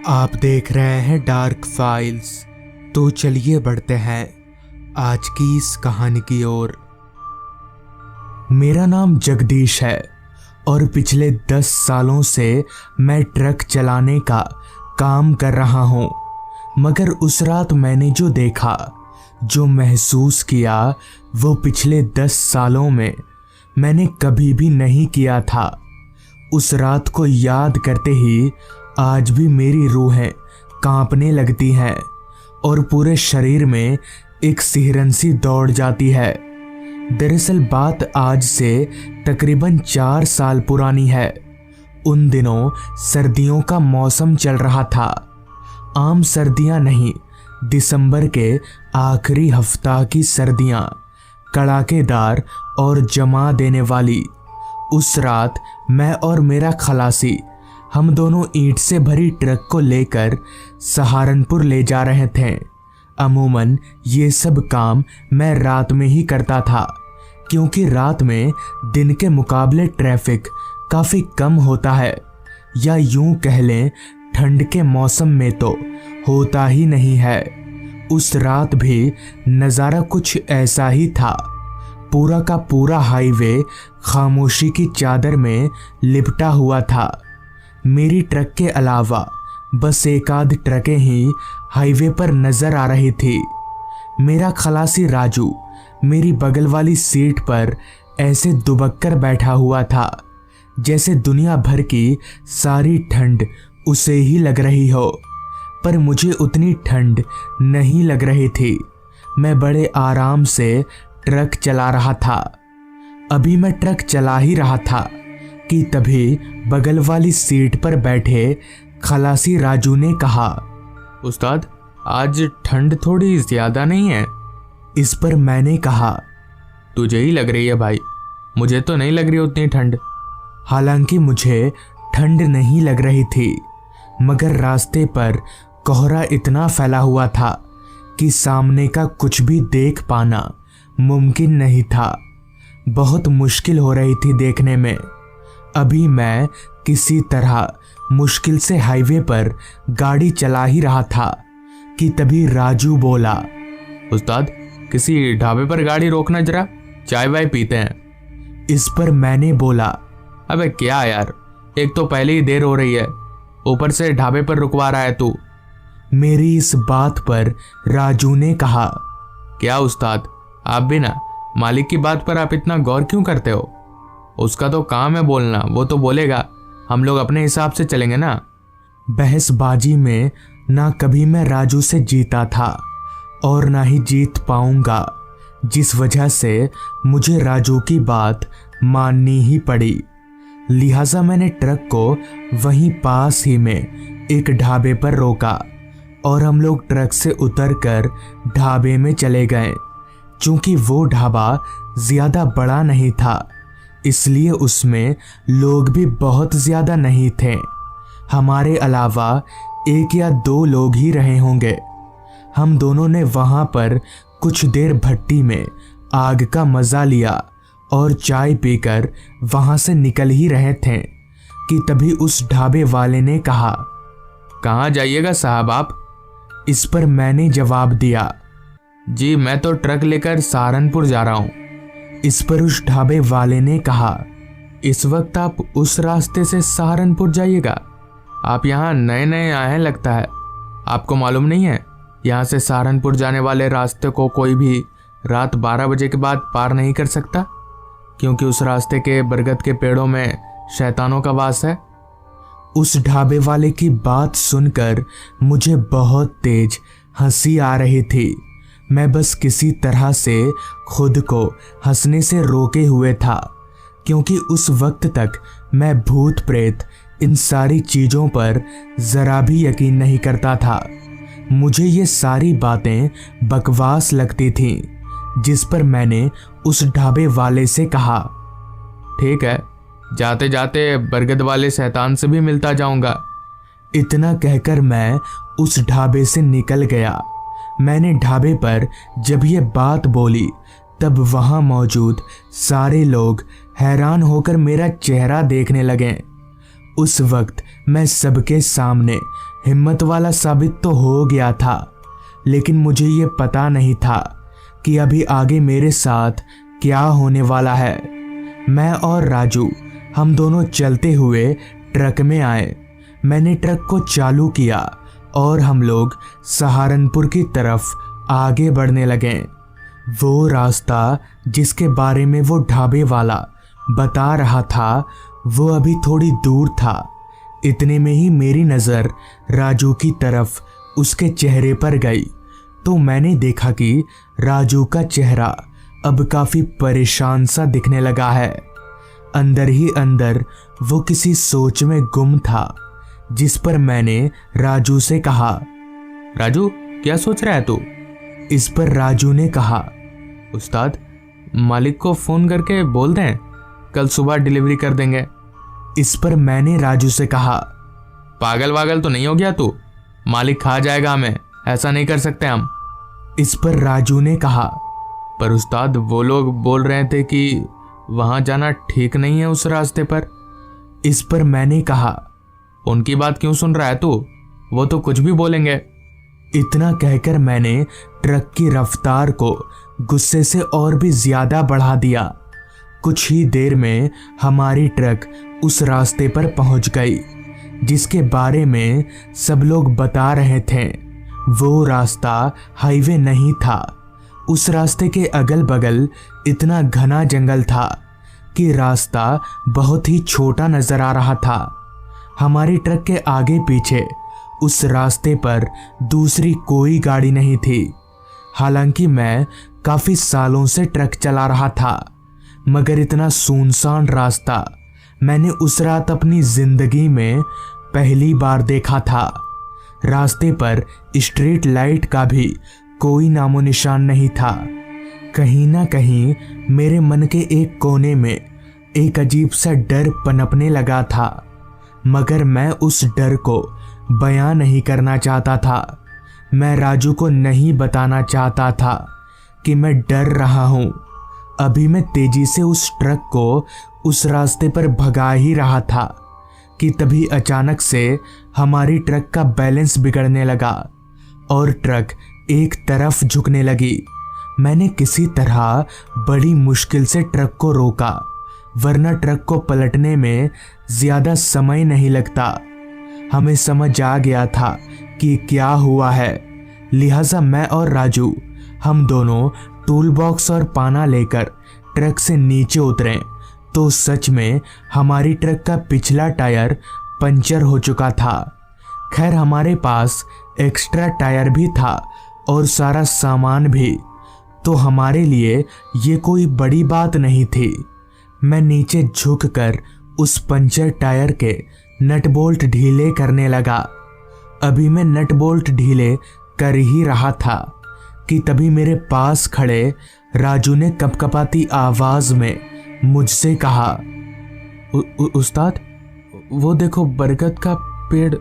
आप देख रहे हैं डार्क फाइल्स। तो चलिए बढ़ते हैं आज की इस कहानी की ओर। मेरा नाम जगदीश है और पिछले 10 सालों से मैं ट्रक चलाने का काम कर रहा हूँ। मगर उस रात मैंने जो देखा, जो महसूस किया, वो पिछले 10 सालों में मैंने कभी भी नहीं किया था। उस रात को याद करते ही आज भी मेरी रूहें कांपने लगती हैं और पूरे शरीर में एक सिहरन सी दौड़ जाती है। दरअसल बात आज से तकरीबन 4 साल पुरानी है। उन दिनों सर्दियों का मौसम चल रहा था। आम सर्दियां नहीं, दिसंबर के आखिरी हफ्ता की सर्दियां, कड़ाकेदार और जमा देने वाली। उस रात मैं और मेरा खलासी, हम दोनों ईंट से भरी ट्रक को लेकर सहारनपुर ले जा रहे थे। अमूमन ये सब काम मैं रात में ही करता था, क्योंकि रात में दिन के मुकाबले ट्रैफिक काफ़ी कम होता है, या यूं कह लें ठंड के मौसम में तो होता ही नहीं है। उस रात भी नज़ारा कुछ ऐसा ही था। पूरा का पूरा हाईवे खामोशी की चादर में लिपटा हुआ था। मेरी ट्रक के अलावा बस एक आध ट्रकें ही हाईवे पर नजर आ रही थी। मेरा खलासी राजू मेरी बगल वाली सीट पर ऐसे दुबक कर बैठा हुआ था जैसे दुनिया भर की सारी ठंड उसे ही लग रही हो। पर मुझे उतनी ठंड नहीं लग रही थी। मैं बड़े आराम से ट्रक चला रहा था। अभी मैं ट्रक चला ही रहा था कि तभी बगल वाली सीट पर बैठे खलासी राजू ने कहा, उस्ताद, आज ठंड थोड़ी ज्यादा नहीं है? इस पर मैंने कहा, तुझे ही लग रही है भाई, मुझे तो नहीं लग रही उतनी ठंड। हालांकि मुझे ठंड नहीं लग रही थी, मगर रास्ते पर कोहरा इतना फैला हुआ था कि सामने का कुछ भी देख पाना मुमकिन नहीं था। बहुत मुश्किल हो रही थी देखने में। अभी मैं किसी तरह मुश्किल से हाईवे पर गाड़ी चला ही रहा था कि तभी राजू बोला, उस्ताद, किसी ढाबे पर गाड़ी रोकना, जरा चाय वाय पीते हैं। इस पर मैंने बोला, अबे क्या यार, एक तो पहले ही देर हो रही है, ऊपर से ढाबे पर रुकवा रहा है तू। मेरी इस बात पर राजू ने कहा, क्या उस्ताद, आप भी ना, मालिक की बात पर आप इतना गौर क्यों करते हो? उसका तो काम है बोलना, वो तो बोलेगा, हम लोग अपने हिसाब से चलेंगे ना। बहसबाजी में ना कभी मैं राजू से जीता था और ना ही जीत पाऊंगा, जिस वजह से मुझे राजू की बात माननी ही पड़ी। लिहाजा मैंने ट्रक को वहीं पास ही में एक ढाबे पर रोका और हम लोग ट्रक से उतरकर ढाबे में चले गए। चूंकि वो ढाबा ज्यादा बड़ा नहीं था, इसलिए उसमें लोग भी बहुत ज्यादा नहीं थे। हमारे अलावा 1 या 2 लोग ही रहे होंगे। हम दोनों ने वहां पर कुछ देर भट्टी में आग का मजा लिया और चाय पीकर वहां से निकल ही रहे थे कि तभी उस ढाबे वाले ने कहा, कहाँ जाइएगा साहब आप? इस पर मैंने जवाब दिया, जी मैं तो ट्रक लेकर सहारनपुर जा रहा हूँ। इस पर उस ढाबे वाले ने कहा, इस वक्त आप उस रास्ते से सहारनपुर जाइएगा? आप यहाँ नए नए आए हैं लगता है, आपको मालूम नहीं है यहाँ से सहारनपुर जाने वाले रास्ते को कोई भी रात 12 बजे के बाद पार नहीं कर सकता, क्योंकि उस रास्ते के बरगद के पेड़ों में शैतानों का वास है। उस ढाबे वाले की बात सुनकर मुझे बहुत तेज हंसी आ रही थी। मैं बस किसी तरह से खुद को हंसने से रोके हुए था, क्योंकि उस वक्त तक मैं भूत प्रेत इन सारी चीज़ों पर ज़रा भी यकीन नहीं करता था। मुझे ये सारी बातें बकवास लगती थीं, जिस पर मैंने उस ढाबे वाले से कहा, ठीक है, जाते जाते बरगद वाले शैतान से भी मिलता जाऊंगा। इतना कहकर मैं उस ढाबे से निकल गया। मैंने ढाबे पर जब ये बात बोली, तब वहां मौजूद सारे लोग हैरान होकर मेरा चेहरा देखने लगे। उस वक्त मैं सबके सामने हिम्मत वाला साबित तो हो गया था, लेकिन मुझे ये पता नहीं था कि अभी आगे मेरे साथ क्या होने वाला है। मैं और राजू हम दोनों चलते हुए ट्रक में आए। मैंने ट्रक को चालू किया और हम लोग सहारनपुर की तरफ आगे बढ़ने लगे। वो रास्ता जिसके बारे में वो ढाबे वाला बता रहा था वो अभी थोड़ी दूर था। इतने में ही मेरी नज़र राजू की तरफ उसके चेहरे पर गई तो मैंने देखा कि राजू का चेहरा अब काफ़ी परेशान सा दिखने लगा है। अंदर ही अंदर वो किसी सोच में गुम था, जिस पर मैंने राजू से कहा, राजू क्या सोच रहा है तू? इस पर राजू ने कहा, उस्ताद मालिक को फ़ोन करके बोल दें, कल सुबह डिलीवरी कर देंगे। इस पर मैंने राजू से कहा, पागल वागल तो नहीं हो गया तू? मालिक खा जाएगा हमें, ऐसा नहीं कर सकते हम। इस पर राजू ने कहा, पर उस्ताद वो लोग बोल रहे थे कि वहां जाना ठीक नहीं है उस रास्ते पर। इस पर मैंने कहा, उनकी बात क्यों सुन रहा है तू? वो तो कुछ भी बोलेंगे। इतना कहकर मैंने ट्रक की रफ्तार को गुस्से से और भी ज्यादा बढ़ा दिया। कुछ ही देर में हमारी ट्रक उस रास्ते पर पहुंच गई जिसके बारे में सब लोग बता रहे थे। वो रास्ता हाईवे नहीं था। उस रास्ते के अगल बगल इतना घना जंगल था कि रास्ता बहुत ही छोटा नजर आ रहा था। हमारी ट्रक के आगे पीछे उस रास्ते पर दूसरी कोई गाड़ी नहीं थी। हालांकि मैं काफी सालों से ट्रक चला रहा था, मगर इतना सुनसान रास्ता मैंने उस रात अपनी जिंदगी में पहली बार देखा था। रास्ते पर स्ट्रीट लाइट का भी कोई नामो निशान नहीं था। कहीं ना कहीं मेरे मन के एक कोने में एक अजीब सा डर पनपने लगा था, मगर मैं उस डर को बयां नहीं करना चाहता था। मैं राजू को नहीं बताना चाहता था कि मैं डर रहा हूं। अभी मैं तेजी से उस ट्रक को उस रास्ते पर भगा ही रहा था कि तभी अचानक से हमारी ट्रक का बैलेंस बिगड़ने लगा और ट्रक एक तरफ झुकने लगी। मैंने किसी तरह बड़ी मुश्किल से ट्रक को रोका, वरना ट्रक को पलटने में ज्यादा समय नहीं लगता। हमें समझ आ गया था कि क्या हुआ है, लिहाजा मैं और राजू हम दोनों टूल बॉक्स और पाना लेकर ट्रक से नीचे उतरे तो सच में हमारी ट्रक का पिछला टायर पंचर हो चुका था। खैर हमारे पास एक्स्ट्रा टायर भी था और सारा सामान भी, तो हमारे लिए ये कोई बड़ी बात नहीं थी। मैं नीचे झुककर उस पंचर टायर के नट बोल्ट ढीले करने लगा। अभी मैं नट बोल्ट ढीले कर ही रहा था कि तभी मेरे पास खड़े राजू ने कपकपाती आवाज में मुझसे कहा, उस्ताद वो देखो बरगद का पेड़,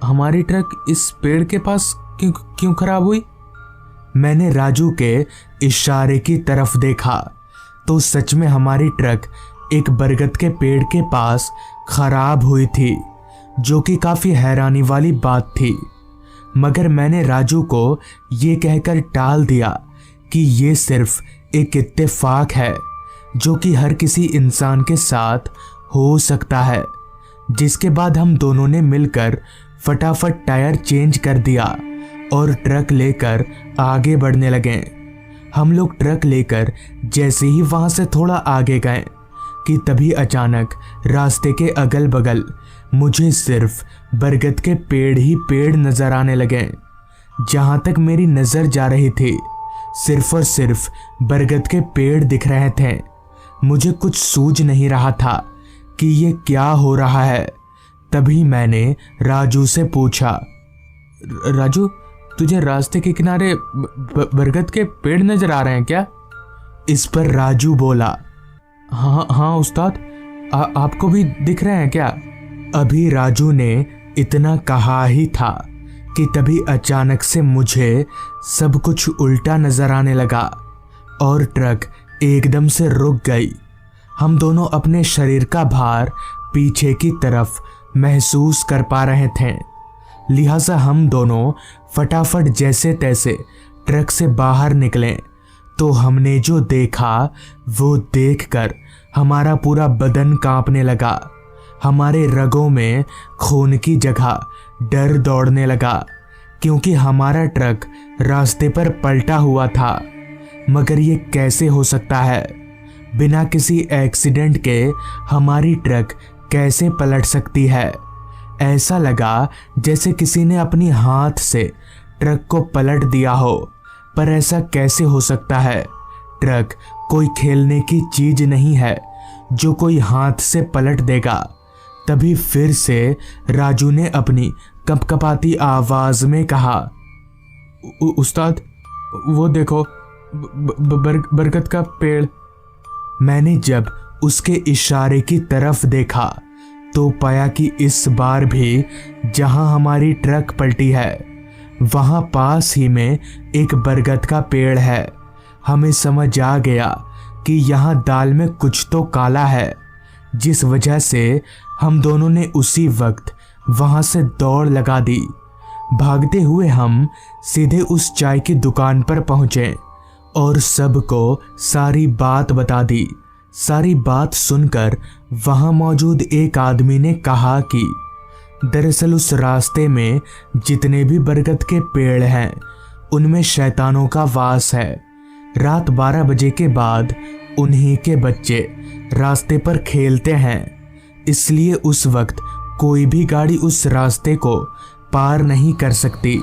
हमारी ट्रक इस पेड़ के पास क्यों खराब हुई? मैंने राजू के इशारे की तरफ देखा तो सच में हमारी ट्रक एक बरगद के पेड़ के पास खराब हुई थी, जो कि काफी हैरानी वाली बात थी। मगर मैंने राजू को ये कहकर टाल दिया कि ये सिर्फ एक इत्तेफाक है जो कि हर किसी इंसान के साथ हो सकता है। जिसके बाद हम दोनों ने मिलकर फटाफट टायर चेंज कर दिया और ट्रक लेकर आगे बढ़ने लगे। हम लोग ट्रक लेकर जैसे ही वहां से थोड़ा आगे गए कि तभी अचानक रास्ते के अगल बगल मुझे सिर्फ बरगद के पेड़ ही पेड़ नजर आने लगे। जहां तक मेरी नजर जा रही थी सिर्फ और सिर्फ बरगद के पेड़ दिख रहे थे। मुझे कुछ सूझ नहीं रहा था कि ये क्या हो रहा है। तभी मैंने राजू से पूछा, राजू तुझे रास्ते के किनारे बरगद के पेड़ नजर आ रहे हैं क्या? इस पर राजू बोला, हाँ उस्ताद, आपको भी दिख रहे हैं क्या? अभी राजू ने इतना कहा ही था कि तभी अचानक से मुझे सब कुछ उल्टा नजर आने लगा और ट्रक एकदम से रुक गई। हम दोनों अपने शरीर का भार पीछे की तरफ महसूस कर पा रहे थे। लिहाजा हम दोनों फटाफट जैसे तैसे ट्रक से बाहर निकले तो हमने जो देखा वो देखकर हमारा पूरा बदन कांपने लगा। हमारे रगों में खून की जगह डर दौड़ने लगा, क्योंकि हमारा ट्रक रास्ते पर पलटा हुआ था। मगर ये कैसे हो सकता है? बिना किसी एक्सीडेंट के हमारी ट्रक कैसे पलट सकती है? ऐसा लगा जैसे किसी ने अपनी हाथ से ट्रक को पलट दिया हो। पर ऐसा कैसे हो सकता है? ट्रक कोई खेलने की चीज नहीं है जो कोई हाथ से पलट देगा। तभी फिर से राजू ने अपनी कपकपाती आवाज में कहा, उस्ताद, वो देखो, बरगद का पेड़। मैंने जब उसके इशारे की तरफ देखा तो पाया कि इस बार भी जहां हमारी ट्रक पलटी है वहां पास ही में एक बरगद का पेड़ है। हमें समझ आ गया कि यहाँ दाल में कुछ तो काला है, जिस वजह से हम दोनों ने उसी वक्त वहां से दौड़ लगा दी। भागते हुए हम सीधे उस चाय की दुकान पर पहुंचे और सबको सारी बात बता दी। सारी बात सुनकर वहां मौजूद एक आदमी ने कहा कि दरअसल उस रास्ते में जितने भी बरगद के पेड़ हैं उनमें शैतानों का वास है। रात 12 बजे के बाद उन्हीं के बच्चे रास्ते पर खेलते हैं, इसलिए उस वक्त कोई भी गाड़ी उस रास्ते को पार नहीं कर सकती।